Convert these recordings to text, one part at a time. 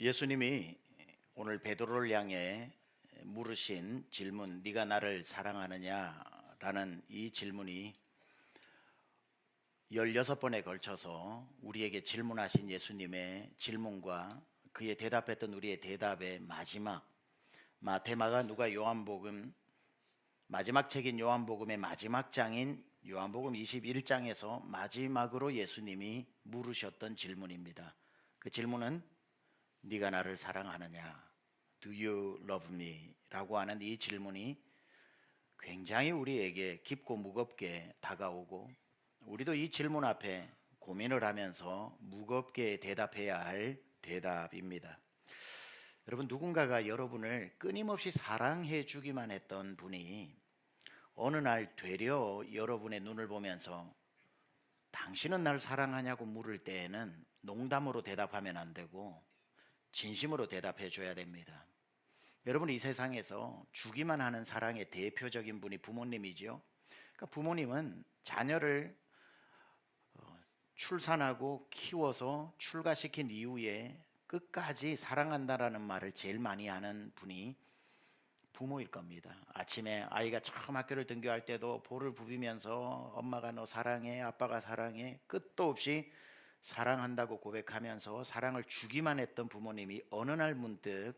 예수님이 오늘 베드로를 향해 물으신 질문, 네가 나를 사랑하느냐라는 이 질문이 16번에 걸쳐서 우리에게 질문하신 예수님의 질문과 그에 대답했던 우리의 대답의 마지막, 마태, 마가, 누가, 요한복음, 마지막 책인 요한복음의 마지막 장인 요한복음 21장에서 마지막으로 예수님이 물으셨던 질문입니다. 그 질문은 네가 나를 사랑하느냐? Do you love me? 라고 하는 이 질문이 굉장히 우리에게 깊고 무겁게 다가오고, 우리도 이 질문 앞에 고민을 하면서 무겁게 대답해야 할 대답입니다. 여러분, 누군가가 여러분을 끊임없이 사랑해 주기만 했던 분이 어느 날 되려 여러분의 눈을 보면서 당신은 날 사랑하냐고 물을 때에는 농담으로 대답하면 안 되고 진심으로 대답해 줘야 됩니다. 여러분, 이 세상에서 주기만 하는 사랑의 대표적인 분이 부모님이죠. 그러니까 부모님은 자녀를 출산하고 키워서 출가시킨 이후에 끝까지 사랑한다라는 말을 제일 많이 하는 분이 부모일 겁니다. 아침에 아이가 처음 학교를 등교할 때도 볼을 부비면서 엄마가 너 사랑해, 아빠가 사랑해, 끝도 없이 사랑한다고 고백하면서 사랑을 주기만 했던 부모님이 어느 날 문득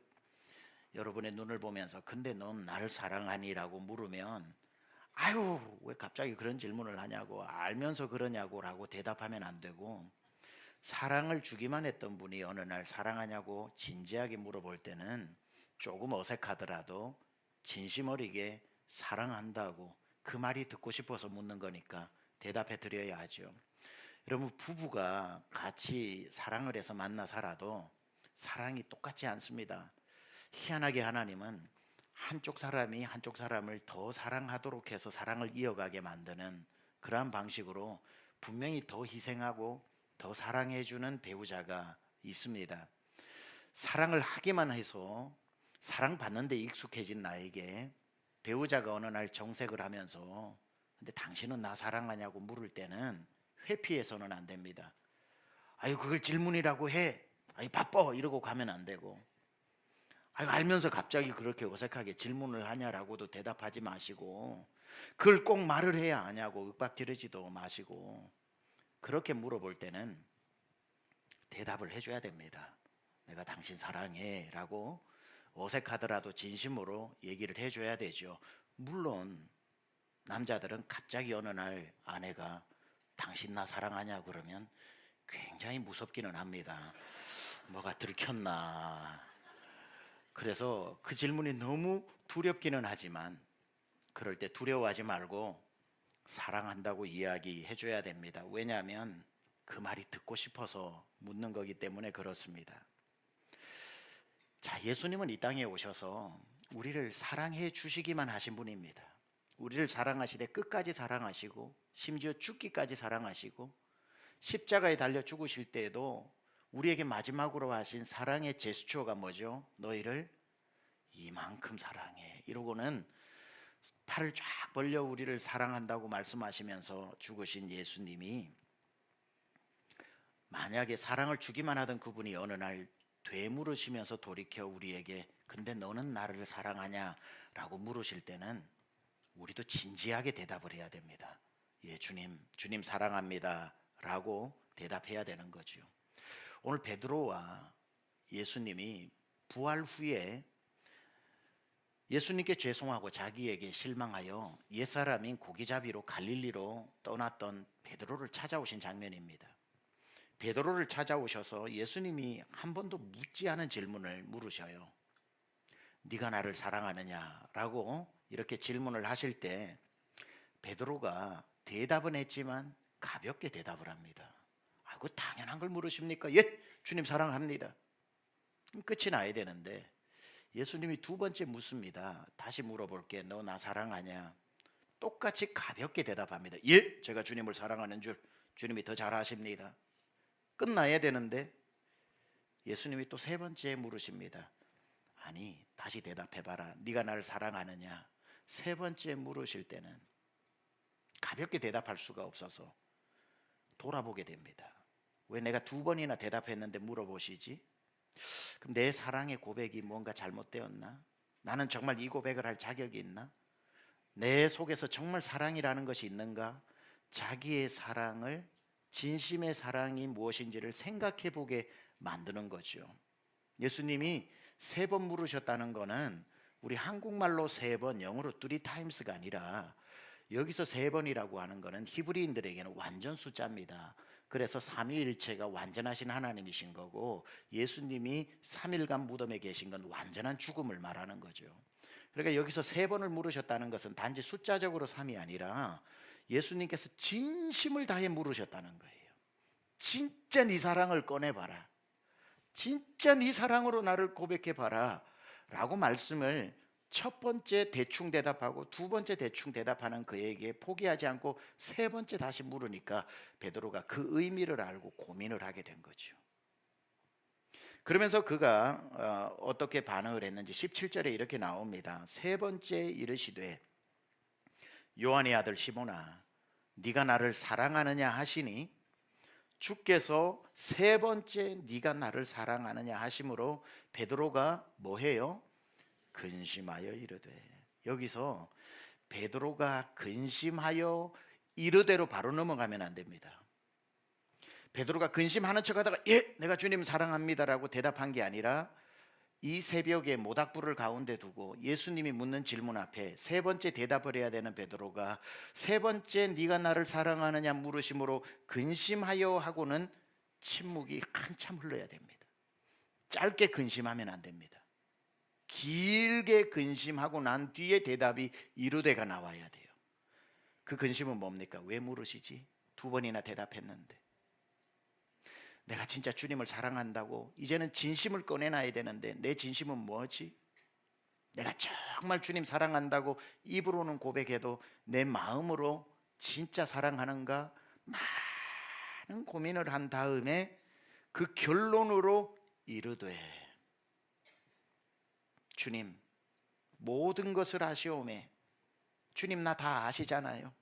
여러분의 눈을 보면서 근데 넌 나를 사랑하니? 라고 물으면 아유, 왜 갑자기 그런 질문을 하냐고, 알면서 그러냐고 라고 대답하면 안 되고, 사랑을 주기만 했던 분이 어느 날 사랑하냐고 진지하게 물어볼 때는 조금 어색하더라도 진심 어리게 사랑한다고, 그 말이 듣고 싶어서 묻는 거니까 대답해 드려야 하죠. 여러분, 부부가 같이 사랑을 해서 만나 살아도 사랑이 똑같지 않습니다. 희한하게 하나님은 한쪽 사람이 한쪽 사람을 더 사랑하도록 해서 사랑을 이어가게 만드는 그러한 방식으로 분명히 더 희생하고 더 사랑해주는 배우자가 있습니다. 사랑을 하기만 해서 사랑받는 데 익숙해진 나에게 배우자가 어느 날 정색을 하면서 근데 당신은 나 사랑하냐고 물을 때는 회피해서는 안 됩니다. 아유, 그걸 질문이라고 해. 아유, 바빠. 이러고 가면 안 되고. 아유, 알면서 갑자기 그렇게 어색하게 질문을 하냐라고도 대답하지 마시고, 그걸 꼭 말을 해야 하냐고 윽박지르지도 마시고, 그렇게 물어볼 때는 대답을 해줘야 됩니다. 내가 당신 사랑해 라고 어색하더라도 진심으로 얘기를 해줘야 되죠. 물론 남자들은 갑자기 어느 날 아내가 당신 나 사랑하냐 그러면 굉장히 무섭기는 합니다. 뭐가 들켰나. 그래서 그 질문이 너무 두렵기는 하지만 그럴 때 두려워하지 말고 사랑한다고 이야기해 줘야 됩니다. 왜냐하면 그 말이 듣고 싶어서 묻는 거기 때문에 그렇습니다. 자, 예수님은 이 땅에 오셔서 우리를 사랑해 주시기만 하신 분입니다. 우리를 사랑하시되 끝까지 사랑하시고 심지어 죽기까지 사랑하시고 십자가에 달려 죽으실 때에도 우리에게 마지막으로 하신 사랑의 제스처가 뭐죠? 너희를 이만큼 사랑해 이러고는 팔을 쫙 벌려 우리를 사랑한다고 말씀하시면서 죽으신 예수님이 만약에 사랑을 주기만 하던 그분이 어느 날 되물으시면서 돌이켜 우리에게 근데 너는 나를 사랑하냐? 라고 물으실 때는 우리도 진지하게 대답을 해야 됩니다. 예, 주님 사랑합니다 라고 대답해야 되는 거죠. 오늘 베드로와 예수님이 부활 후에 예수님께 죄송하고 자기에게 실망하여 옛사람인 고기잡이로 갈릴리로 떠났던 베드로를 찾아오신 장면입니다. 베드로를 찾아오셔서 예수님이 한 번도 묻지 않은 질문을 물으셔요. 네가 나를 사랑하느냐? 라고 이렇게 질문을 하실 때 베드로가 대답은 했지만 가볍게 대답을 합니다. 아, 그 당연한 걸 물으십니까? 예, 주님 사랑합니다. 끝이 나야 되는데 예수님이 두 번째 묻습니다. 다시 물어볼게. 너 나 사랑하냐? 똑같이 가볍게 대답합니다. 예, 제가 주님을 사랑하는 줄 주님이 더 잘 아십니다. 끝나야 되는데 예수님이 또 세 번째 물으십니다. 아니, 다시 대답해봐라. 네가 나를 사랑하느냐? 세 번째 물으실 때는 가볍게 대답할 수가 없어서 돌아보게 됩니다. 왜 내가 두 번이나 대답했는데 물어보시지? 그럼 내 사랑의 고백이 뭔가 잘못되었나? 나는 정말 이 고백을 할 자격이 있나? 내 속에서 정말 사랑이라는 것이 있는가? 자기의 사랑을, 진심의 사랑이 무엇인지를 생각해 보게 만드는 거죠. 예수님이 3번 물으셨다는 거는 우리 한국말로 3번, 영어로 3times가 아니라 여기서 3번이라고 하는 거는 히브리인들에게는 완전 숫자입니다. 그래서 삼위일체가 완전하신 하나님이신 거고, 예수님이 3일간 무덤에 계신 건 완전한 죽음을 말하는 거죠. 그러니까 여기서 3번을 물으셨다는 것은 단지 숫자적으로 3이 아니라 예수님께서 진심을 다해 물으셨다는 거예요. 진짜 네 사랑을 꺼내봐라, 진짜 네 사랑으로 나를 고백해봐라 라고 말씀을 첫 번째 대충 대답하고 두 번째 대충 대답하는 그에게 포기하지 않고 3번째 다시 물으니까 베드로가 그 의미를 알고 고민을 하게 된 거죠. 그러면서 그가 어떻게 반응을 했는지 17절에 이렇게 나옵니다. 3번째 이르시되 요한의 아들 시몬아, 네가 나를 사랑하느냐 하시니, 주께서 3번째 네가 나를 사랑하느냐 하심으로 베드로가 뭐해요? 근심하여 이르되. 여기서 베드로가 근심하여 이르되로 바로 넘어가면 안 됩니다. 베드로가 근심하는 척하다가 예, 내가 주님 사랑합니다라고 대답한 게 아니라 이 새벽에 모닥불을 가운데 두고 예수님이 묻는 질문 앞에 3번째 대답을 해야 되는 베드로가 3번째 네가 나를 사랑하느냐 물으심으로 근심하여 하고는 침묵이 한참 흘러야 됩니다. 짧게 근심하면 안 됩니다. 길게 근심하고 난 뒤에 대답이 이르되가 나와야 돼요. 그 근심은 뭡니까? 왜 물으시지? 2번이나 대답했는데. 내가 진짜 주님을 사랑한다고 이제는 진심을 꺼내놔야 되는데 내 진심은 뭐지? 내가 정말 주님 사랑한다고 입으로는 고백해도 내 마음으로 진짜 사랑하는가? 많은 고민을 한 다음에 그 결론으로 이르되 주님 모든 것을 아시오매. 주님 나 다 아시잖아요.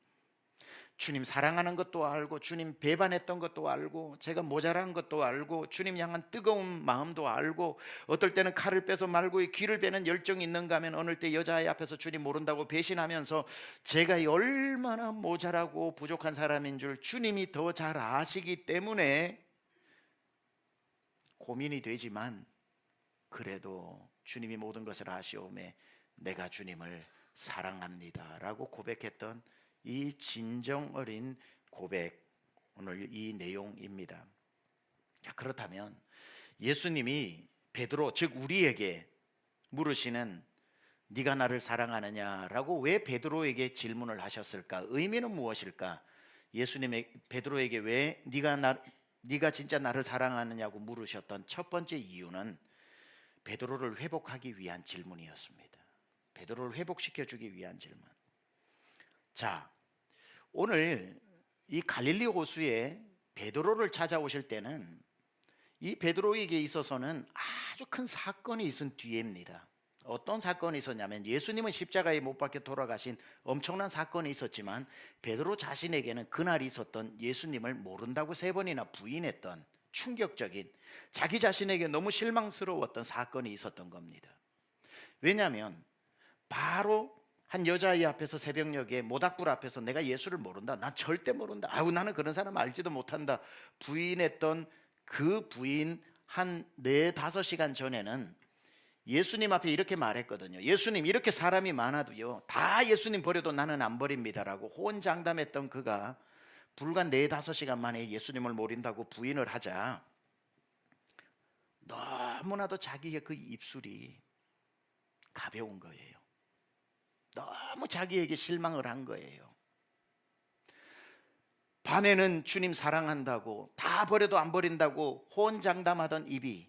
주님 사랑하는 것도 알고 주님 배반했던 것도 알고 제가 모자란 것도 알고 주님 향한 뜨거운 마음도 알고 어떨 때는 칼을 빼서 말고의 귀를 베는 열정이 있는가 하면 어느 때 여자아이 앞에서 주님 모른다고 배신하면서 제가 얼마나 모자라고 부족한 사람인 줄 주님이 더 잘 아시기 때문에 고민이 되지만 그래도 주님이 모든 것을 아시오매 내가 주님을 사랑합니다 라고 고백했던 이 진정 어린 고백, 오늘 이 내용입니다. 자, 그렇다면 예수님이 베드로 즉 우리에게 물으시는 네가 나를 사랑하느냐라고 왜 베드로에게 질문을 하셨을까? 의미는 무엇일까? 예수님이 베드로에게 왜 네가 진짜 나를 사랑하느냐고 물으셨던 첫 번째 이유는 베드로를 회복하기 위한 질문이었습니다. 베드로를 회복시켜 주기 위한 질문. 자, 오늘 이 갈릴리 호수에 베드로를 찾아오실 때는 이 베드로에게 있어서는 아주 큰 사건이 있은 뒤입니다. 어떤 사건이 있었냐면 예수님은 십자가에 못 박혀 돌아가신 엄청난 사건이 있었지만 베드로 자신에게는 그날 있었던 예수님을 모른다고 3번이나 부인했던 충격적인, 자기 자신에게 너무 실망스러웠던 사건이 있었던 겁니다. 왜냐하면 바로 한 여자아이 앞에서 새벽녘에 모닥불 앞에서 내가 예수를 모른다, 난 절대 모른다, 아우 나는 그런 사람 알지도 못한다 부인했던 그 부인 한 4-5시간 전에는 예수님 앞에 이렇게 말했거든요. 예수님 이렇게 사람이 많아도요 다 예수님 버려도 나는 안 버립니다라고 호언장담했던 그가 불과 4-5시간 만에 예수님을 모른다고 부인을 하자 너무나도 자기의 그 입술이 가벼운 거예요. 너무 자기에게 실망을 한 거예요. 밤에는 주님 사랑한다고 다 버려도 안 버린다고 호언장담하던 입이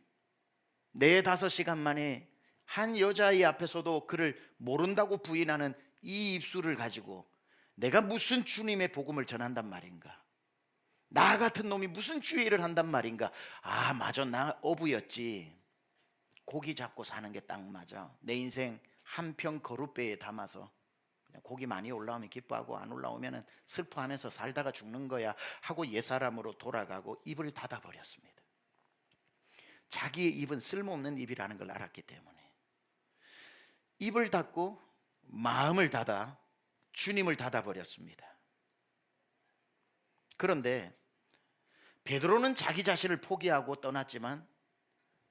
4-5시간 만에 한 여자아이 앞에서도 그를 모른다고 부인하는 이 입술을 가지고 내가 무슨 주님의 복음을 전한단 말인가? 나 같은 놈이 무슨 주의를 한단 말인가? 아 맞아, 나 어부였지. 고기 잡고 사는 게 딱 맞아. 내 인생 한 평 거룻배에 담아서 그냥 고기 많이 올라오면 기뻐하고 안 올라오면 슬퍼하면서 살다가 죽는 거야 하고 옛사람으로 돌아가고 입을 닫아버렸습니다. 자기의 입은 쓸모없는 입이라는 걸 알았기 때문에 입을 닫고 마음을 닫아 주님을 닫아버렸습니다. 그런데 베드로는 자기 자신을 포기하고 떠났지만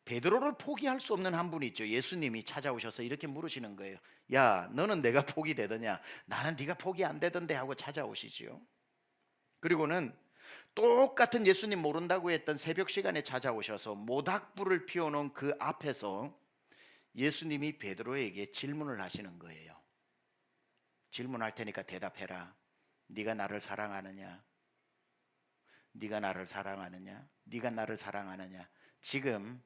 베드로를 포기할 수 없는 한 분이 있죠. 예수님이 찾아오셔서 이렇게 물으시는 거예요. 야, 너는 내가 포기되더냐? 나는 네가 포기 안 되던데 하고 찾아오시지요. 그리고는 똑같은 예수님 모른다고 했던 새벽 시간에 찾아오셔서 모닥불을 피워놓은 그 앞에서 예수님이 베드로에게 질문을 하시는 거예요. 질문할 테니까 대답해라. 네가 나를 사랑하느냐? 네가 나를 사랑하느냐? 네가 나를 사랑하느냐? 지금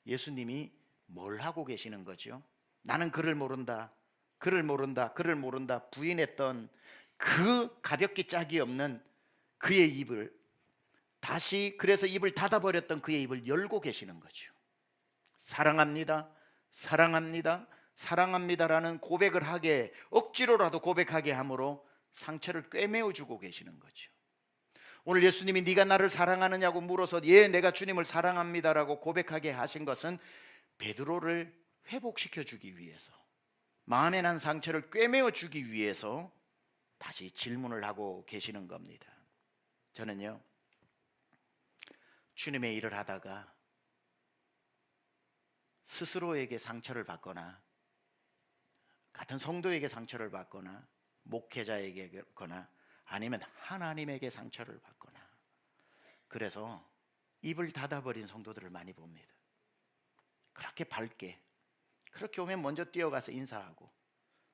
예수님이 뭘 하고 계시는 거죠? 나는 그를 모른다. 그를 모른다. 그를 모른다. 부인했던 그 가볍기 짝이 없는 그의 입을 다시, 그래서 입을 닫아버렸던 그의 입을 열고 계시는 거죠. 사랑합니다. 사랑합니다. 사랑합니다라는 고백을 하게, 억지로라도 고백하게 함으로 상처를 꿰매어 주고 계시는 거죠. 오늘 예수님이 네가 나를 사랑하느냐고 물어서 예, 내가 주님을 사랑합니다라고 고백하게 하신 것은 베드로를 회복시켜 주기 위해서, 마음에 난 상처를 꿰매어 주기 위해서 다시 질문을 하고 계시는 겁니다. 저는요, 주님의 일을 하다가 스스로에게 상처를 받거나 같은 성도에게 상처를 받거나 목회자에게거나 아니면 하나님에게 상처를 받거나, 그래서 입을 닫아버린 성도들을 많이 봅니다. 그렇게 밝게, 그렇게 오면 먼저 뛰어가서 인사하고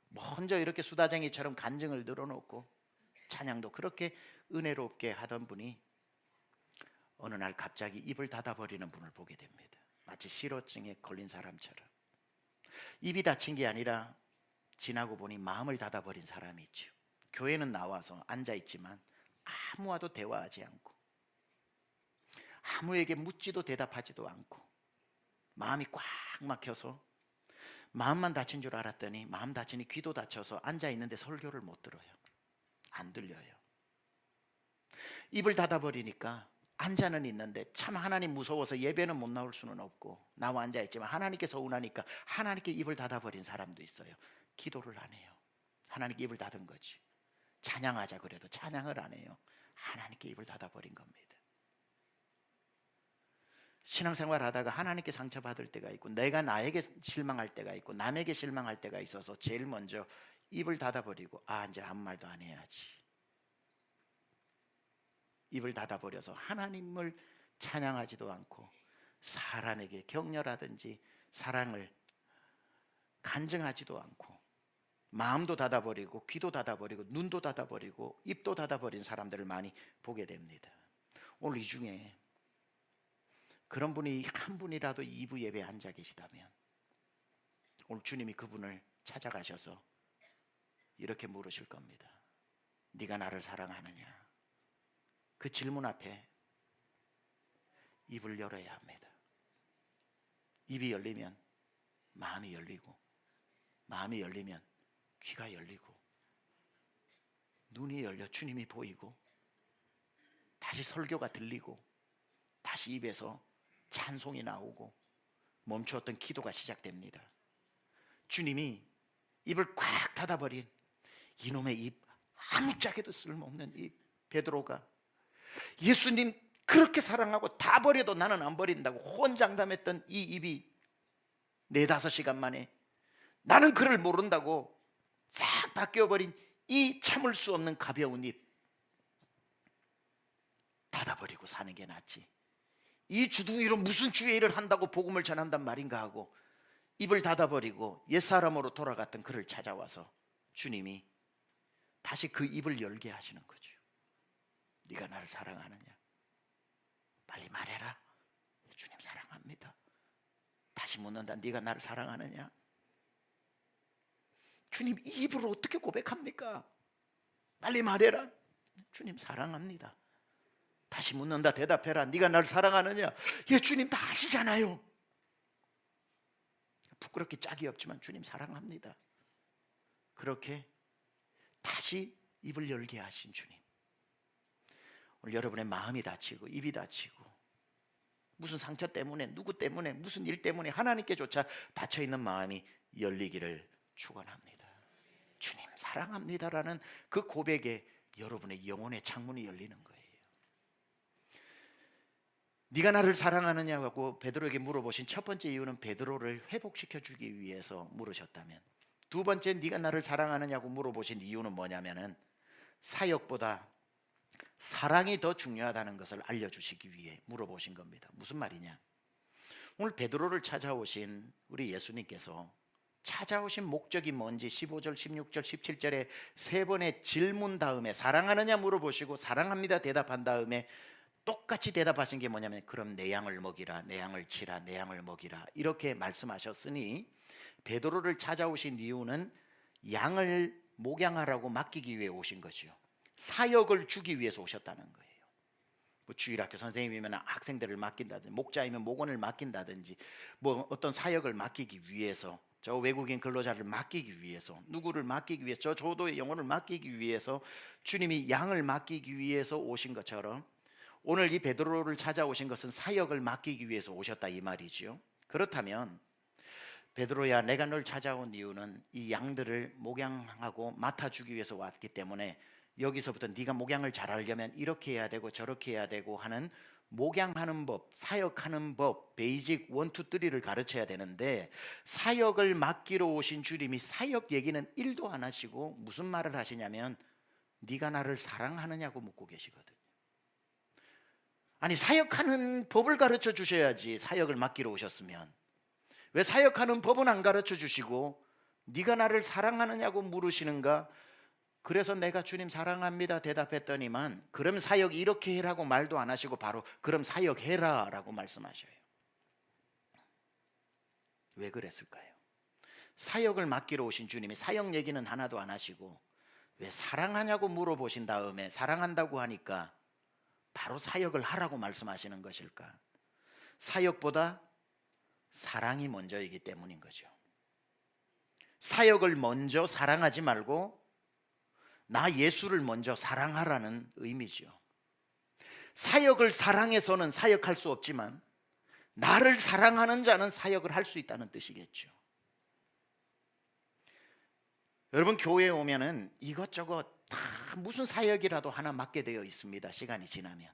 먼저 이렇게 수다쟁이처럼 간증을 늘어놓고 찬양도 그렇게 은혜롭게 하던 분이 어느 날 갑자기 입을 닫아버리는 분을 보게 됩니다. 마치 실어증에 걸린 사람처럼. 입이 닫힌 게 아니라 지나고 보니 마음을 닫아버린 사람이 있죠. 교회는 나와서 앉아있지만 아무와도 대화하지 않고 아무에게 묻지도 대답하지도 않고 마음이 꽉 막혀서 마음만 다친 줄 알았더니 마음 다치니 귀도 다쳐서 앉아있는데 설교를 못 들어요. 안 들려요. 입을 닫아버리니까 앉아는 있는데 참 하나님 무서워서 예배는 못 나올 수는 없고 나와 앉아있지만 하나님께 서운하니까 하나님께 입을 닫아버린 사람도 있어요. 기도를 안 해요. 하나님께 입을 닫은 거지. 찬양하자 그래도 찬양을 안 해요. 하나님께 입을 닫아버린 겁니다. 신앙생활 하다가 하나님께 상처받을 때가 있고 내가 나에게 실망할 때가 있고 남에게 실망할 때가 있어서 제일 먼저 입을 닫아버리고 이제 아무 말도 안 해야지. 입을 닫아버려서 하나님을 찬양하지도 않고 사람에게 격려라든지 사랑을 간증하지도 않고 마음도 닫아버리고 귀도 닫아버리고 눈도 닫아버리고 입도 닫아버린 사람들을 많이 보게 됩니다. 오늘 이 중에 그런 분이 한 분이라도 2부 예배에 앉아 계시다면 오늘 주님이 그분을 찾아가셔서 이렇게 물으실 겁니다. 네가 나를 사랑하느냐? 그 질문 앞에 입을 열어야 합니다. 입이 열리면 마음이 열리고 마음이 열리면 귀가 열리고 눈이 열려 주님이 보이고 다시 설교가 들리고 다시 입에서 찬송이 나오고 멈추었던 기도가 시작됩니다. 주님이 입을 꽉 닫아버린 이놈의 입, 아무짝에도 쓸모없는 입 베드로가 예수님 그렇게 사랑하고 다 버려도 나는 안 버린다고 혼장담했던 이 입이 4-5시간 만에 나는 그를 모른다고 싹 바뀌어버린 이 참을 수 없는 가벼운 입 닫아버리고 사는 게 낫지. 이 주둥이로 무슨 주의 일을 한다고 복음을 전한단 말인가 하고 입을 닫아버리고 옛사람으로 돌아갔던 그를 찾아와서 주님이 다시 그 입을 열게 하시는 거죠. 네가 나를 사랑하느냐? 빨리 말해라. 주님 사랑합니다. 다시 묻는다. 네가 나를 사랑하느냐? 주님 입으로 어떻게 고백합니까? 빨리 말해라. 주님 사랑합니다. 다시 묻는다. 대답해라. 네가 나를 사랑하느냐? 예, 주님 다 아시잖아요. 부끄럽기 짝이 없지만 주님 사랑합니다. 그렇게 다시 입을 열게 하신 주님, 오늘 여러분의 마음이 다치고 입이 다치고 무슨 상처 때문에, 누구 때문에, 무슨 일 때문에 하나님께조차 닫혀있는 마음이 열리기를 축원합니다. 주님 사랑합니다라는 그 고백에 여러분의 영혼의 창문이 열리는 거예요. 네가 나를 사랑하느냐고 베드로에게 물어보신 첫 번째 이유는 베드로를 회복시켜 주기 위해서 물으셨다면, 두 번째 네가 나를 사랑하느냐고 물어보신 이유는 뭐냐면은 사역보다 사랑이 더 중요하다는 것을 알려주시기 위해 물어보신 겁니다. 무슨 말이냐? 오늘 베드로를 찾아오신 우리 예수님께서 찾아오신 목적이 뭔지 15절, 16절, 17절에 세 번의 질문 다음에 사랑하느냐 물어보시고 사랑합니다 대답한 다음에 똑같이 대답하신 게 뭐냐면 그럼 내 양을 먹이라, 내 양을 치라, 내 양을 먹이라 이렇게 말씀하셨으니 베드로를 찾아오신 이유는 양을 목양하라고 맡기기 위해 오신 거죠. 사역을 주기 위해서 오셨다는 거예요. 뭐 주일학교 선생님이면 학생들을 맡긴다든지, 목자이면 목원을 맡긴다든지, 뭐 어떤 사역을 맡기기 위해서, 저 외국인 근로자를 맡기기 위해서, 누구를 맡기기 위해서, 저 조도의 영혼을 맡기기 위해서, 주님이 양을 맡기기 위해서 오신 것처럼 오늘 이 베드로를 찾아오신 것은 사역을 맡기기 위해서 오셨다 이 말이죠. 그렇다면 베드로야, 내가 널 찾아온 이유는 이 양들을 목양하고 맡아주기 위해서 왔기 때문에 여기서부터 네가 목양을 잘 하려면 이렇게 해야 되고 저렇게 해야 되고 하는 목양하는 법, 사역하는 법, 베이직 1, 2, 3를 가르쳐야 되는데 사역을 맡기러 오신 주님이 사역 얘기는 1도 안 하시고 무슨 말을 하시냐면 네가 나를 사랑하느냐고 묻고 계시거든요. 아니, 사역하는 법을 가르쳐 주셔야지. 사역을 맡기러 오셨으면 왜 사역하는 법은 안 가르쳐 주시고 네가 나를 사랑하느냐고 물으시는가? 그래서 내가 주님 사랑합니다 대답했더니만 그럼 사역 이렇게 해라고 말도 안 하시고 바로 그럼 사역해라 라고 말씀하셔요. 왜 그랬을까요? 사역을 맡기러 오신 주님이 사역 얘기는 하나도 안 하시고 왜 사랑하냐고 물어보신 다음에 사랑한다고 하니까 바로 사역을 하라고 말씀하시는 것일까? 사역보다 사랑이 먼저이기 때문인 거죠. 사역을 먼저 사랑하지 말고 나 예수를 먼저 사랑하라는 의미죠. 사역을 사랑해서는 사역할 수 없지만 나를 사랑하는 자는 사역을 할 수 있다는 뜻이겠죠. 여러분, 교회에 오면은 이것저것 다 무슨 사역이라도 하나 맡게 되어 있습니다. 시간이 지나면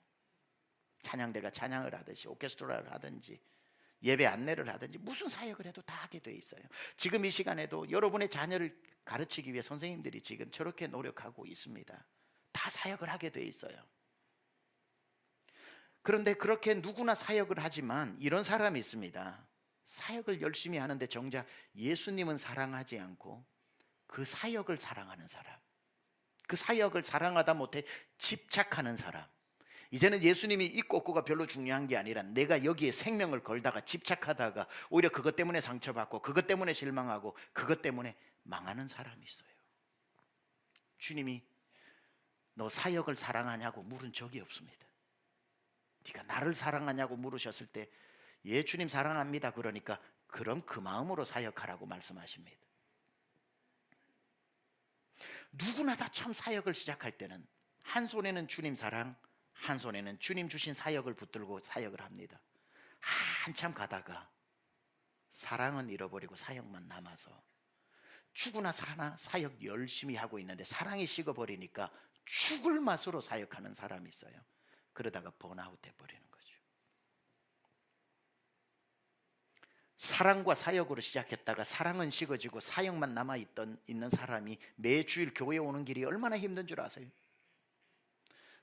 찬양대가 찬양을 하듯이 오케스트라를 하든지 예배 안내를 하든지 무슨 사역을 해도 다 하게 되어 있어요. 지금 이 시간에도 여러분의 자녀를 가르치기 위해 선생님들이 지금 저렇게 노력하고 있습니다. 다 사역을 하게 되어 있어요. 그런데 그렇게 누구나 사역을 하지만 이런 사람이 있습니다. 사역을 열심히 하는데 정작 예수님은 사랑하지 않고 그 사역을 사랑하는 사람, 그 사역을 사랑하다 못해 집착하는 사람. 이제는 예수님이 있고 없고가 별로 중요한 게 아니라 내가 여기에 생명을 걸다가 집착하다가 오히려 그것 때문에 상처받고 그것 때문에 실망하고 그것 때문에 망하는 사람이 있어요. 주님이 너 사역을 사랑하냐고 물은 적이 없습니다. 네가 나를 사랑하냐고 물으셨을 때 예 주님 사랑합니다 그러니까 그럼 그 마음으로 사역하라고 말씀하십니다. 누구나 다 처음 사역을 시작할 때는 한 손에는 주님 사랑, 한 손에는 주님 주신 사역을 붙들고 사역을 합니다. 한참 가다가 사랑은 잃어버리고 사역만 남아서 죽으나 사나 사역 열심히 하고 있는데 사랑이 식어버리니까 죽을 맛으로 사역하는 사람이 있어요. 그러다가 번아웃 돼버리는 거죠. 사랑과 사역으로 시작했다가 사랑은 식어지고 사역만 남아있는 사람이 매주일 교회에 오는 길이 얼마나 힘든 줄 아세요?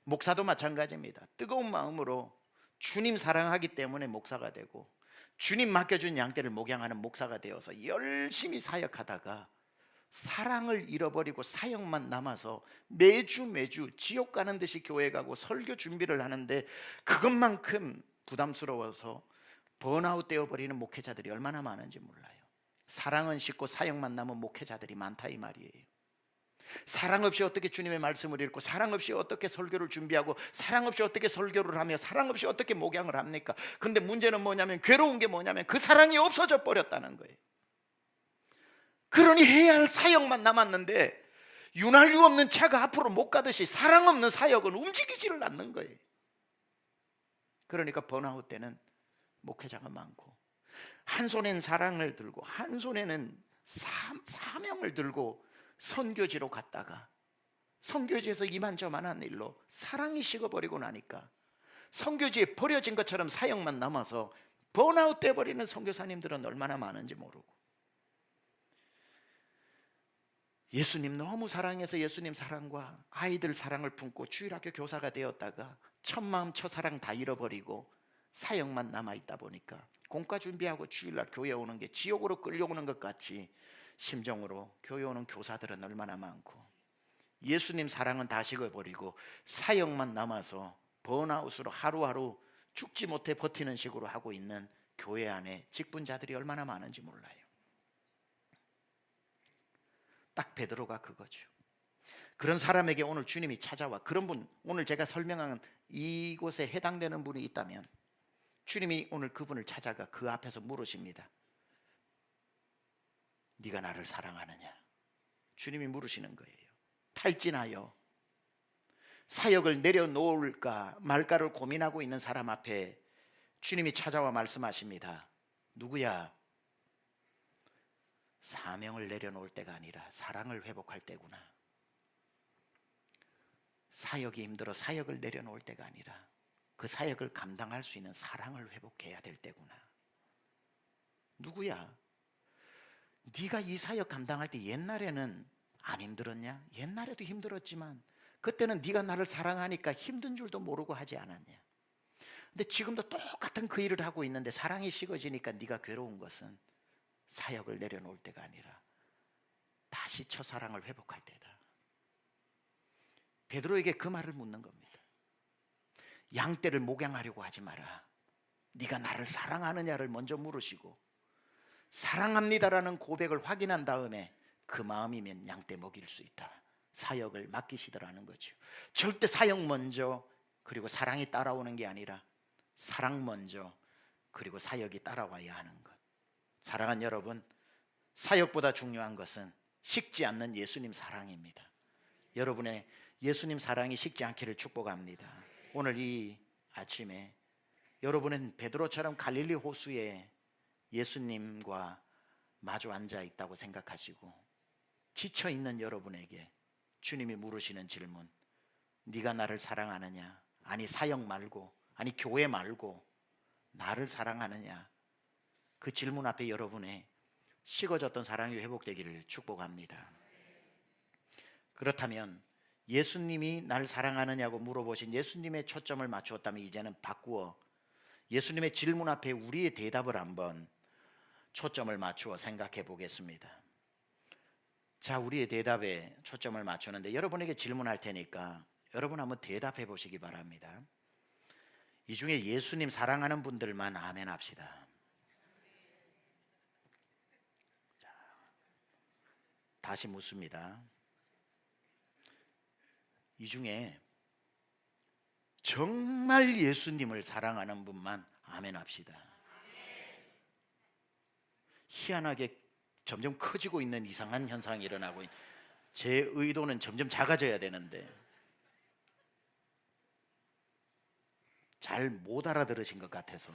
목사도 마찬가지입니다. 뜨거운 마음으로 주님 사랑하기 때문에 목사가 되고 주님 맡겨준 양떼를 목양하는 목사가 되어서 열심히 사역하다가 사랑을 잃어버리고 사역만 남아서 매주 지옥 가는 듯이 교회 가고 설교 준비를 하는데 그것만큼 부담스러워서 번아웃 되어버리는 목회자들이 얼마나 많은지 몰라요. 사랑은 식고 사역만 남은 목회자들이 많다 이 말이에요. 사랑 없이 어떻게 주님의 말씀을 읽고 사랑 없이 어떻게 설교를 준비하고 사랑 없이 어떻게 설교를 하며 사랑 없이 어떻게 목양을 합니까? 근데 문제는 뭐냐면 괴로운 게 뭐냐면 그 사랑이 없어져 버렸다는 거예요. 그러니 해야 할 사역만 남았는데 윤활유 없는 차가 앞으로 못 가듯이 사랑 없는 사역은 움직이지를 않는 거예요. 그러니까 번아웃 때는 목회자가 많고, 한 손에는 사랑을 들고 한 손에는 사명을 들고 선교지로 갔다가 선교지에서 이만저만한 일로 사랑이 식어버리고 나니까 선교지에 버려진 것처럼 사역만 남아서 번아웃 돼버리는 선교사님들은 얼마나 많은지 모르고, 예수님 너무 사랑해서 예수님 사랑과 아이들 사랑을 품고 주일학교 교사가 되었다가 첫마음 첫사랑 다 잃어버리고 사역만 남아있다 보니까 공과 준비하고 주일날 교회 오는 게 지옥으로 끌려오는 것 같이 심정으로 교회 오는 교사들은 얼마나 많고, 예수님 사랑은 다 식어버리고 사역만 남아서 번아웃으로 하루하루 죽지 못해 버티는 식으로 하고 있는 교회 안에 직분자들이 얼마나 많은지 몰라요. 딱 베드로가 그거죠. 그런 사람에게 오늘 주님이 찾아와, 그런 분, 오늘 제가 설명한 이곳에 해당되는 분이 있다면 주님이 오늘 그분을 찾아가 그 앞에서 물으십니다. 네가 나를 사랑하느냐? 주님이 물으시는 거예요. 탈진하여 사역을 내려놓을까 말까를 고민하고 있는 사람 앞에 주님이 찾아와 말씀하십니다. 누구야? 사명을 내려놓을 때가 아니라 사랑을 회복할 때구나. 사역이 힘들어 사역을 내려놓을 때가 아니라 그 사역을 감당할 수 있는 사랑을 회복해야 될 때구나. 누구야? 네가 이 사역 감당할 때 옛날에는 안 힘들었냐? 옛날에도 힘들었지만 그때는 네가 나를 사랑하니까 힘든 줄도 모르고 하지 않았냐? 근데 지금도 똑같은 그 일을 하고 있는데 사랑이 식어지니까 네가 괴로운 것은 사역을 내려놓을 때가 아니라 다시 첫사랑을 회복할 때다. 베드로에게 그 말을 묻는 겁니다. 양떼를 목양하려고 하지 마라. 네가 나를 사랑하느냐를 먼저 물으시고 사랑합니다라는 고백을 확인한 다음에 그 마음이면 양떼 먹일 수 있다. 사역을 맡기시더라는 거죠. 절대 사역 먼저 그리고 사랑이 따라오는 게 아니라 사랑 먼저 그리고 사역이 따라와야 하는 것. 사랑하는 여러분, 사역보다 중요한 것은 식지 않는 예수님 사랑입니다. 여러분의 예수님 사랑이 식지 않기를 축복합니다. 오늘 이 아침에 여러분은 베드로처럼 갈릴리 호수에 예수님과 마주 앉아 있다고 생각하시고 지쳐 있는 여러분에게 주님이 물으시는 질문, 네가 나를 사랑하느냐? 아니 사역 말고, 아니 교회 말고 나를 사랑하느냐? 그 질문 앞에 여러분의 식어졌던 사랑이 회복되기를 축복합니다. 그렇다면 예수님이 날 사랑하느냐고 물어보신 예수님의 초점을 맞추었다면 이제는 바꾸어 예수님의 질문 앞에 우리의 대답을 한번 초점을 맞추어 생각해 보겠습니다. 자, 우리의 대답에 초점을 맞추는데 여러분에게 질문할 테니까 여러분 한번 대답해 보시기 바랍니다. 이 중에 예수님 사랑하는 분들만 아멘 합시다. 자, 다시 묻습니다. 이 중에 정말 예수님을 사랑하는 분만 아멘 합시다. 희한하게 점점 커지고 있는 이상한 현상이 일어나고 제 의도는 점점 작아져야 되는데 잘 못 알아들으신 것 같아서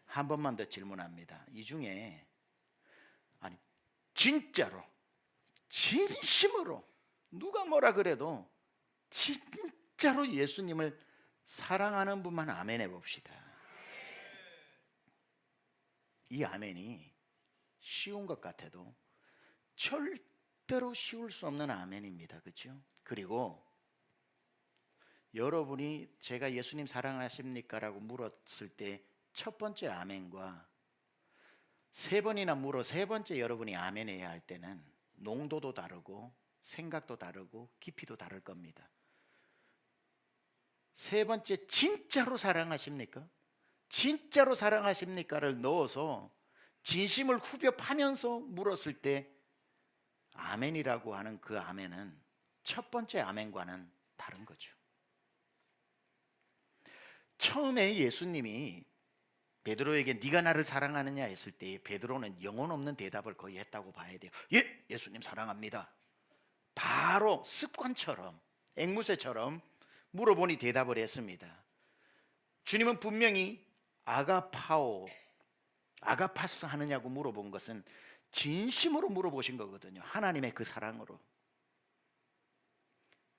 한 번만 더 질문합니다. 이 중에 아니 진짜로 진심으로 누가 뭐라 그래도 진짜로 예수님을 사랑하는 분만 아멘 해봅시다. 이 아멘이 쉬운 것 같아도 절대로 쉬울 수 없는 아멘입니다. 그렇죠? 그리고 여러분이 제가 예수님 사랑하십니까? 라고 물었을 때 첫 번째 아멘과 세 번이나 물어 세 번째 여러분이 아멘 해야 할 때는 농도도 다르고 생각도 다르고 깊이도 다를 겁니다. 세 번째 진짜로 사랑하십니까? 진짜로 사랑하십니까를 넣어서 진심을 후벼 파면서 물었을 때 아멘이라고 하는 그 아멘은 첫 번째 아멘과는 다른 거죠. 처음에 예수님이 베드로에게 네가 나를 사랑하느냐 했을 때 베드로는 영혼 없는 대답을 거의 했다고 봐야 돼요. 예, 예수님 사랑합니다. 바로 습관처럼 앵무새처럼 물어보니 대답을 했습니다. 주님은 분명히 아가파오, 아가파스 하느냐고 물어본 것은 진심으로 물어보신 거거든요. 하나님의 그 사랑으로.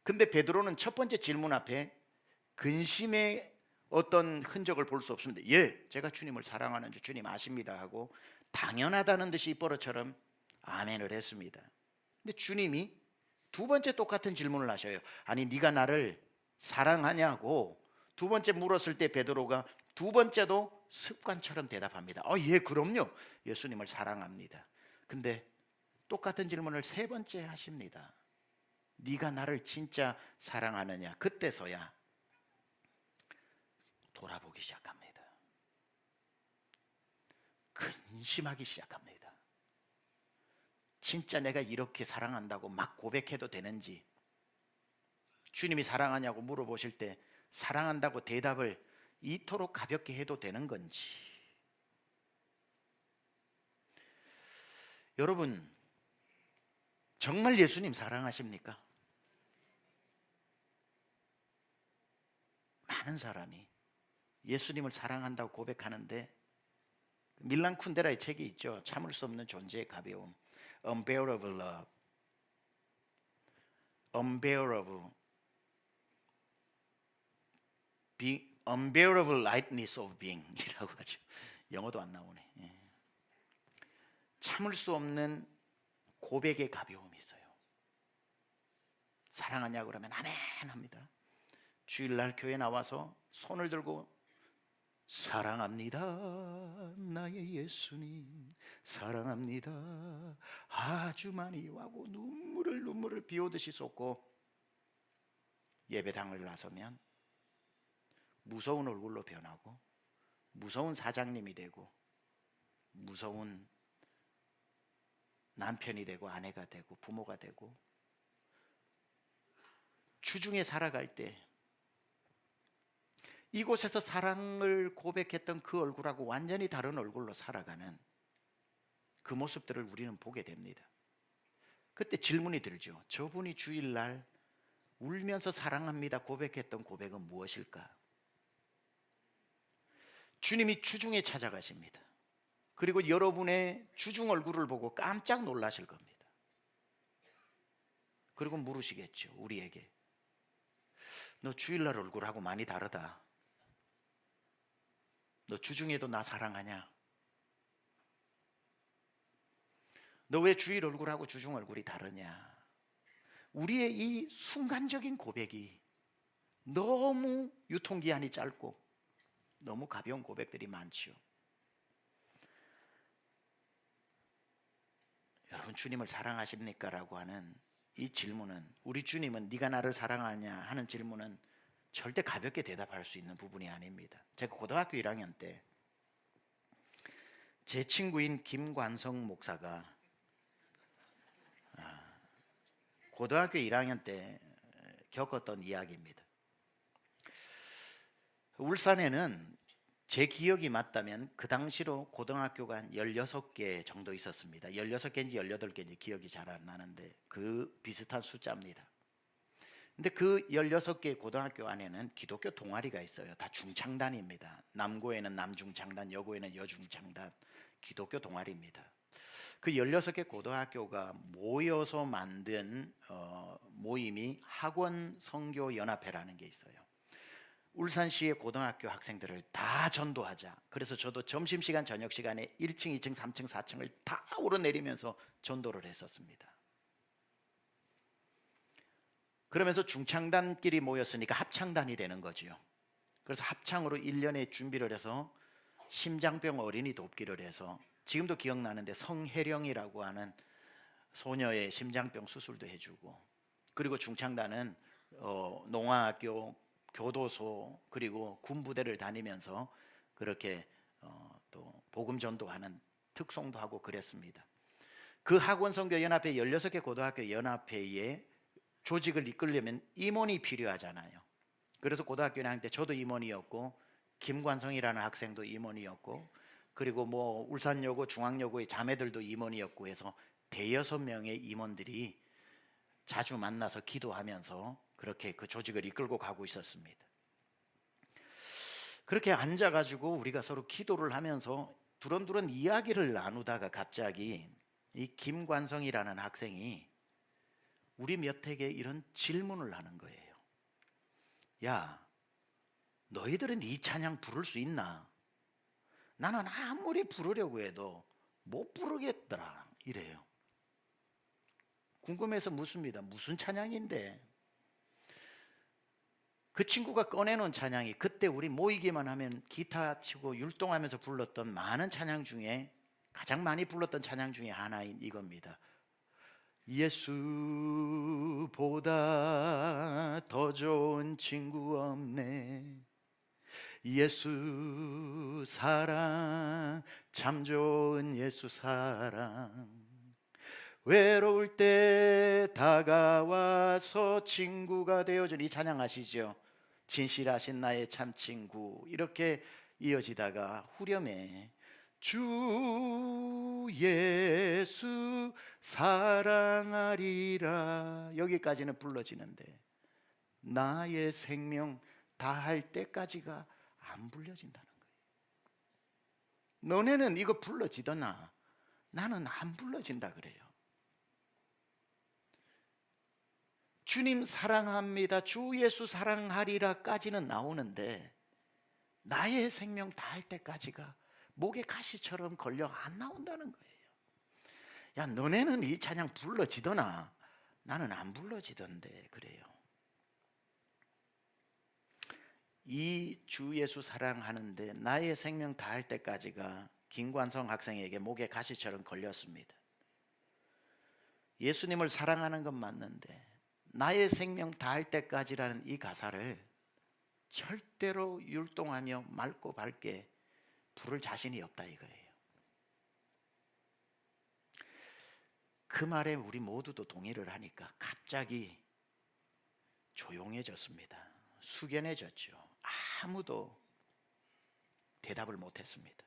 근데 베드로는 첫 번째 질문 앞에 근심의 어떤 흔적을 볼 수 없습니다. 예, 제가 주님을 사랑하는 줄 주님 아십니다 하고 당연하다는 듯이 입버릇처럼 아멘을 했습니다. 근데 주님이 두 번째 똑같은 질문을 하셔요. 아니 네가 나를 사랑하냐고 두 번째 물었을 때 베드로가 두 번째도 습관처럼 대답합니다. 예, 그럼요. 예수님을 사랑합니다. 근데 똑같은 질문을 세 번째 하십니다. 네가 나를 진짜 사랑하느냐? 그때서야 돌아보기 시작합니다. 근심하기 시작합니다. 진짜 내가 이렇게 사랑한다고 막 고백해도 되는지, 주님이 사랑하냐고 물어보실 때 사랑한다고 대답을 이토록 가볍게 해도 되는 건지. 여러분, 정말 예수님 사랑하십니까? 많은 사람이 예수님을 사랑한다고 고백하는데, 밀란 쿤데라의 책이 있죠. 참을 수 없는 존재의 가벼움, Unbearable Love, Unbearable Lightness of Being이라고 하죠. 영어도 안 나오네. 참을 수 없는 고백의 가벼움이 있어요. 사랑하냐고 그러면 아멘 합니다. 주일날 교회 나와서 손을 들고 사랑합니다 나의 예수님 사랑합니다 아주 많이 하고 눈물을 비오듯이 쏟고 예배당을 나서면 무서운 얼굴로 변하고 무서운 사장님이 되고 무서운 남편이 되고 아내가 되고 부모가 되고 주중에 살아갈 때 이곳에서 사랑을 고백했던 그 얼굴하고 완전히 다른 얼굴로 살아가는 그 모습들을 우리는 보게 됩니다. 그때 질문이 들죠. 저분이 주일날 울면서 사랑합니다 고백했던 고백은 무엇일까? 주님이 주중에 찾아가십니다. 그리고 여러분의 주중 얼굴을 보고 깜짝 놀라실 겁니다. 그리고 물으시겠죠. 우리에게 너 주일날 얼굴하고 많이 다르다. 너 주중에도 나 사랑하냐? 너 왜 주일 얼굴하고 주중 얼굴이 다르냐? 우리의 이 순간적인 고백이 너무 유통기한이 짧고 너무 가벼운 고백들이 많죠. 여러분 주님을 사랑하십니까? 라고 하는 이 질문은 우리 주님은 네가 나를 사랑하냐 하는 질문은 절대 가볍게 대답할 수 있는 부분이 아닙니다. 제가 고등학교 1학년 때 제 친구인 김관성 목사가 고등학교 1학년 때 겪었던 이야기입니다. 울산에는 제 기억이 맞다면 그 당시로 고등학교가 한 16개 정도 있었습니다. 16개인지 18개인지 기억이 잘 안 나는데 그 비슷한 숫자입니다. 근데 그 16개 고등학교 안에는 기독교 동아리가 있어요. 다 중창단입니다. 남고에는 남중창단, 여고에는 여중창단, 기독교 동아리입니다. 그 16개 고등학교가 모여서 만든 모임이 학원 선교 연합회라는 게 있어요. 울산시의 고등학교 학생들을 다 전도하자. 그래서 저도 점심시간 저녁시간에 1층 2층 3층 4층을 다 오르내리면서 전도를 했었습니다. 그러면서 중창단끼리 모였으니까 합창단이 되는 거죠. 그래서 합창으로 1년에 준비를 해서 심장병 어린이 돕기를 해서 지금도 기억나는데 성혜령이라고 하는 소녀의 심장병 수술도 해주고, 그리고 중창단은 농아학교, 교도소, 그리고 군부대를 다니면서 그렇게 또 복음 전도하는 특송도 하고 그랬습니다. 그 학원선교연합회 16개 고등학교 연합회에 조직을 이끌려면 임원이 필요하잖아요. 그래서 고등학교 1학년 때 저도 임원이었고 김관성이라는 학생도 임원이었고 그리고 뭐 울산여고, 중앙여고의 자매들도 임원이었고 해서 대여섯 명의 임원들이 자주 만나서 기도하면서 그렇게 그 조직을 이끌고 가고 있었습니다. 그렇게 앉아가지고 우리가 서로 기도를 하면서 두런두런 이야기를 나누다가 갑자기 이 김관성이라는 학생이 우리 몇에게 이런 질문을 하는 거예요. 야, 너희들은 이 찬양 부를 수 있나? 나는 아무리 부르려고 해도 못 부르겠더라 이래요. 궁금해서 묻습니다. 무슨 찬양인데? 그 친구가 꺼내놓은 찬양이 그때 우리 모이기만 하면 기타 치고 율동하면서 불렀던 많은 찬양 중에 가장 많이 불렀던 찬양 중에 하나인 이겁니다. 예수보다 더 좋은 친구 없네. 예수 사랑 참 좋은 예수 사랑. 외로울 때 다가와서 친구가 되어준 이 찬양 아시죠? 진실하신 나의 참 친구. 이렇게 이어지다가 후렴에 주 예수 사랑하리라 여기까지는 불러지는데 나의 생명 다할 때까지가 안 불려진다는 거예요. 너네는 이거 불러지더나 나는 안 불러진다 그래요. 주님 사랑합니다, 주 예수 사랑하리라까지는 나오는데 나의 생명 다할 때까지가 목에 가시처럼 걸려 안 나온다는 거예요. 야, 너네는 이 찬양 불러지더나 나는 안 불러지던데 그래요. 이 주 예수 사랑하는데 나의 생명 다할 때까지가 김관성 학생에게 목에 가시처럼 걸렸습니다. 예수님을 사랑하는 건 맞는데 나의 생명 다할 때까지라는 이 가사를 절대로 율동하며 맑고 밝게 부를 자신이 없다 이거예요. 그 말에 우리 모두도 동의를 하니까 갑자기 조용해졌습니다. 숙연해졌죠. 아무도 대답을 못했습니다.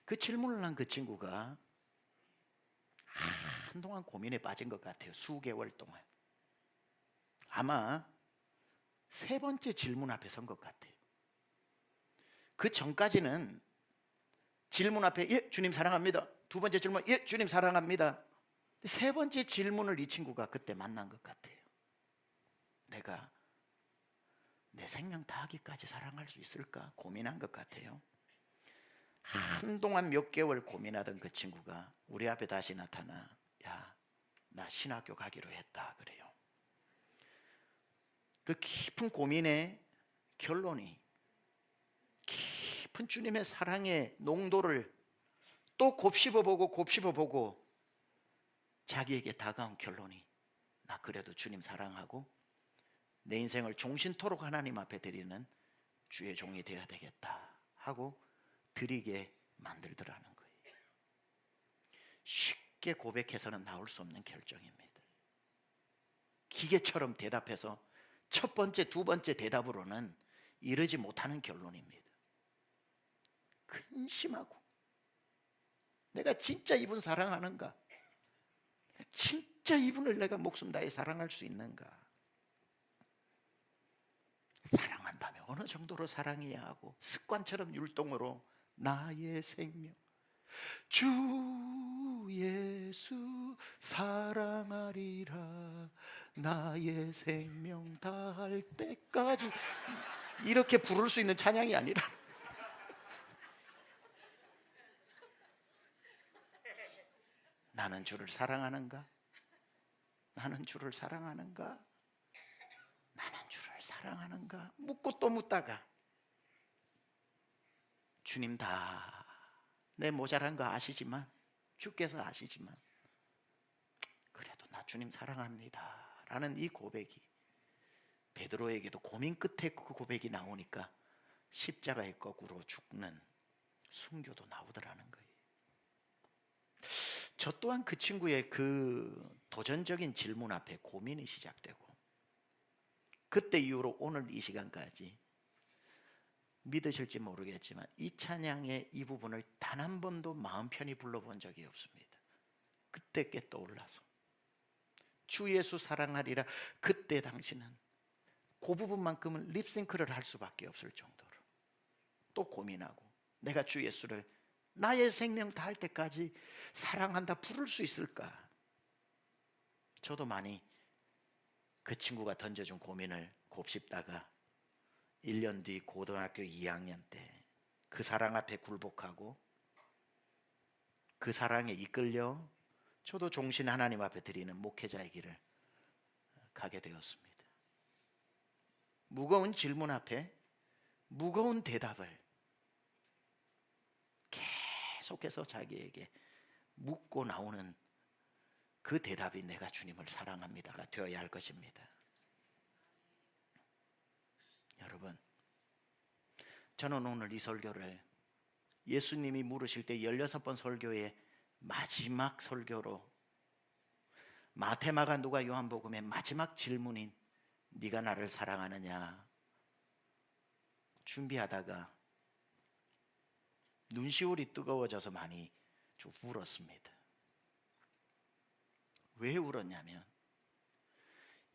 그 질문을 한 그 친구가 한동안 고민에 빠진 것 같아요. 수개월 동안. 아마 세 번째 질문 앞에 선 것 같아요. 그 전까지는 질문 앞에 예 주님 사랑합니다. 두 번째 질문 예 주님 사랑합니다. 세 번째 질문을 이 친구가 그때 만난 것 같아요. 내가 내 생명 다하기까지 사랑할 수 있을까 고민한 것 같아요. 한동안 몇 개월 고민하던 그 친구가 우리 앞에 다시 나타나 야, 나 신학교 가기로 했다 그래요. 그 깊은 고민의 결론이 깊은 주님의 사랑의 농도를 또 곱씹어보고 자기에게 다가온 결론이 나 그래도 주님 사랑하고 내 인생을 종신토록 하나님 앞에 드리는 주의 종이 되어야 되겠다 하고 드리게 만들더라는 거예요. 쉽게 고백해서는 나올 수 없는 결정입니다. 기계처럼 대답해서 첫 번째, 두 번째 대답으로는 이르지 못하는 결론입니다. 근심하고 내가 진짜 이분 사랑하는가? 진짜 이분을 내가 목숨 다해 사랑할 수 있는가? 사랑한다면 어느 정도로 사랑해야 하고 습관처럼 율동으로 나의 생명 주 예수 사랑하리라 나의 생명 다할 때까지 이렇게 부를 수 있는 찬양이 아니라 나는 주를 사랑하는가? 나는 주를 사랑하는가? 나는 주를 사랑하는가? 묻고 또 묻다가 주님 다 내 모자란 거 아시지만 주께서 아시지만 그래도 나 주님 사랑합니다 라는 이 고백이 베드로에게도 고민 끝에 그 고백이 나오니까 십자가의 거꾸로 죽는 순교도 나오더라는 거예요. 저 또한 그 친구의 그 도전적인 질문 앞에 고민이 시작되고 그때 이후로 오늘 이 시간까지 믿으실지 모르겠지만 이 찬양의 이 부분을 단 한 번도 마음 편히 불러본 적이 없습니다. 그때 께 떠올라서 주 예수 사랑하리라 그때 당신은 그 부분만큼은 립싱크를 할 수밖에 없을 정도로 또 고민하고, 내가 주 예수를 나의 생명 다할 때까지 사랑한다 부를 수 있을까? 저도 많이 그 친구가 던져준 고민을 곱씹다가 1년 뒤 고등학교 2학년 때 그 사랑 앞에 굴복하고 그 사랑에 이끌려 저도 종신 하나님 앞에 드리는 목회자의 길을 가게 되었습니다. 무거운 질문 앞에 무거운 대답을 계속해서 자기에게 묻고 나오는 그 대답이 내가 주님을 사랑합니다가 되어야 할 것입니다. 여러분, 저는 오늘 이 설교를 예수님이 물으실 때 16번 설교의 마지막 설교로, 마태, 마가, 누가, 요한복음의 마지막 질문인 네가 나를 사랑하느냐 준비하다가 눈시울이 뜨거워져서 많이 좀 울었습니다. 왜 울었냐면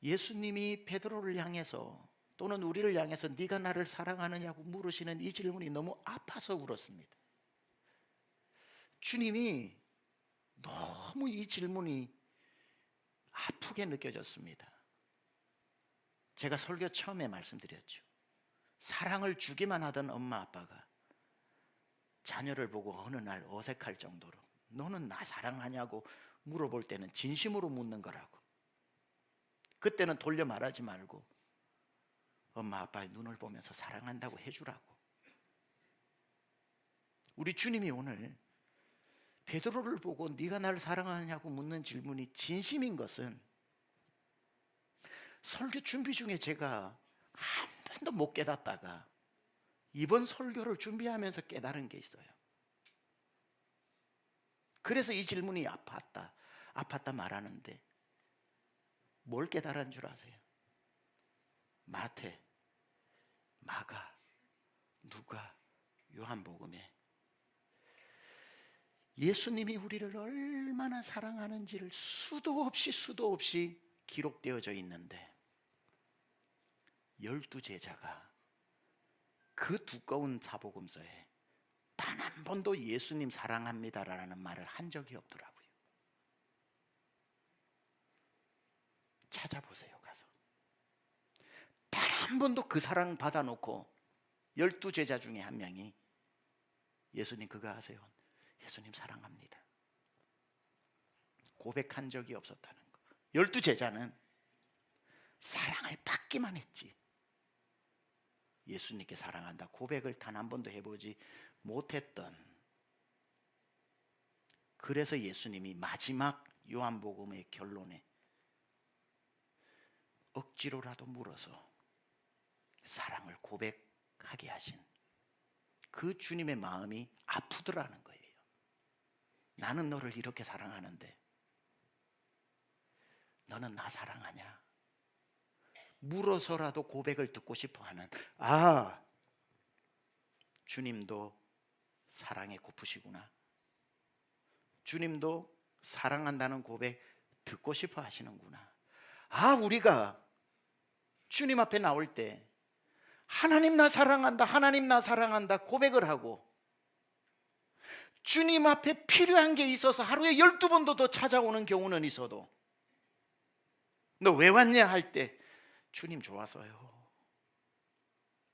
예수님이 베드로를 향해서 또는 우리를 향해서 네가 나를 사랑하느냐고 물으시는 이 질문이 너무 아파서 울었습니다. 주님이 너무 이 질문이 아프게 느껴졌습니다. 제가 설교 처음에 말씀드렸죠. 사랑을 주기만 하던 엄마 아빠가 자녀를 보고 어느 날 어색할 정도로 너는 나 사랑하냐고 물어볼 때는 진심으로 묻는 거라고. 그때는 돌려 말하지 말고 엄마 아빠의 눈을 보면서 사랑한다고 해주라고. 우리 주님이 오늘 베드로를 보고 네가 나를 사랑하냐고 묻는 질문이 진심인 것은 설교 준비 중에 제가 한 번도 못 깨닫다가 이번 설교를 준비하면서 깨달은 게 있어요. 그래서 이 질문이 아팠다 말하는데 뭘 깨달은 줄 아세요? 마태, 마가, 누가, 요한복음에 예수님이 우리를 얼마나 사랑하는지를 수도 없이 기록되어져 있는데 12제자가 그 두꺼운 사복음서에 단 한 번도 예수님 사랑합니다라는 말을 한 적이 없더라고요. 찾아보세요, 가서. 단 한 번도 그 사랑 받아놓고 12제자 중에 한 명이 예수님 그거 아세요? 예수님 사랑합니다 고백한 적이 없었다는 거. 12제자는 사랑을 받기만 했지 예수님께 사랑한다 고백을 단 한 번도 해보지 못했던. 그래서 예수님이 마지막 요한복음의 결론에 억지로라도 물어서 사랑을 고백하게 하신 그 주님의 마음이 아프더라는 거예요. 나는 너를 이렇게 사랑하는데 너는 나 사랑하냐? 물어서라도 고백을 듣고 싶어하는, 주님도 사랑에 고프시구나. 주님도 사랑한다는 고백 듣고 싶어 하시는구나. 우리가 주님 앞에 나올 때 하나님 나 사랑한다, 하나님 나 사랑한다 고백을 하고 주님 앞에 필요한 게 있어서 하루에 12번도 더 찾아오는 경우는 있어도 너 왜 왔냐 할 때 주님 좋아서요,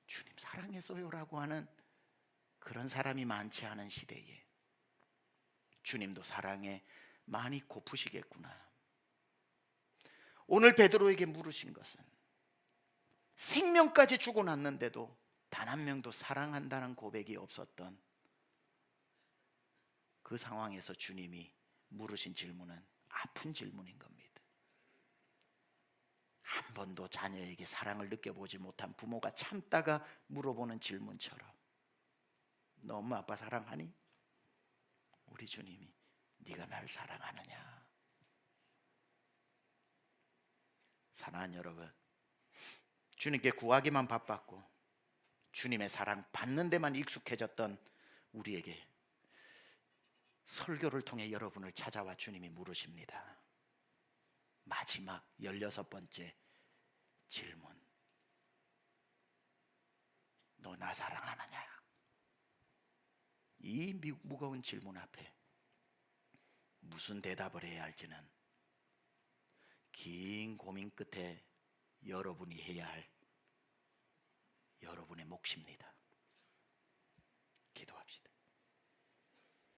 주님 사랑해서요 라고 하는 그런 사람이 많지 않은 시대에 주님도 사랑에 많이 고프시겠구나. 오늘 베드로에게 물으신 것은 생명까지 주고 났는데도 단 한 명도 사랑한다는 고백이 없었던 그 상황에서 주님이 물으신 질문은 아픈 질문인 겁니다. 한 번도 자녀에게 사랑을 느껴보지 못한 부모가 참다가 물어보는 질문처럼 너 엄마 아빠 사랑하니? 우리 주님이 네가 날 사랑하느냐? 사랑하는 여러분, 주님께 구하기만 바빴고 주님의 사랑 받는 데만 익숙해졌던 우리에게 설교를 통해 여러분을 찾아와 주님이 물으십니다. 마지막 16번째 질문. 너 나 사랑하느냐? 이 무거운 질문 앞에 무슨 대답을 해야 할지는 긴 고민 끝에 여러분이 해야 할 여러분의 몫입니다.